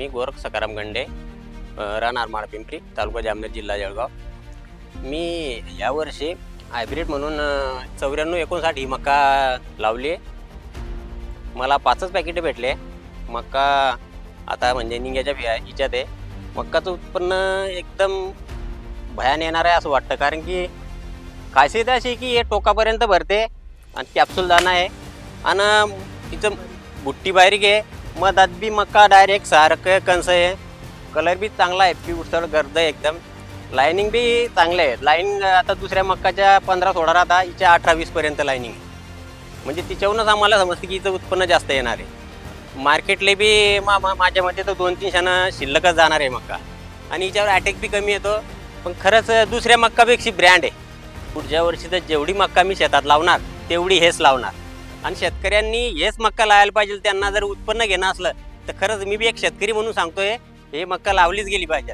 मी गोरख सकाराम गंडे, राहणार माळपिंपरी, तालुका जामनेर, जिल्हा जळगाव. मी यावर्षी हायब्रिड म्हणून 9459 ही मका लावली आहे. मला 5च पॅकेट भेटले. मका आता म्हणजे निंग्याच्या हिच्यात आहे. मक्काचं उत्पन्न एकदम भयान येणार आहे असं वाटतं, कारण की खासियत अशी की हे टोकापर्यंत भरते आणि कॅप्सूल दाना आहे आणि तिचं बुट्टी बारीक आहे. मधात बी मका डायरेक्ट सारखं कंस आहे. कलर बी चांगला आहे, पिवळसर गर्द आहे एकदम. लाईनिंग बी चांगले आहे. लाईन आता दुसऱ्या मक्काच्या 15-16 राहता, हिच्या 18-20 लाईनिंग. म्हणजे तिच्यावरूनच आम्हाला समजते की हिचं उत्पन्न जास्त येणार आहे. मार्केटले बी माझ्या मते तर 2-3 क्षण शिल्लकच जाणार आहे मक्का आणि हिच्यावर अटॅक बी कमी येतो. पण खरंच दुसऱ्या मक्कापेक्षा ब्रँड आहे. पुढच्या वर्षी तर जेवढी मक्का मी शेतात लावणार तेवढी हेच लावणार आणि शेतकऱ्यांनी हेच मक्का लावायला पाहिजे. त्यांना जर उत्पन्न घेणं असलं तर खरंच मी बी एक शेतकरी म्हणून सांगतोय, हे मक्का लावलीच गेली पाहिजे.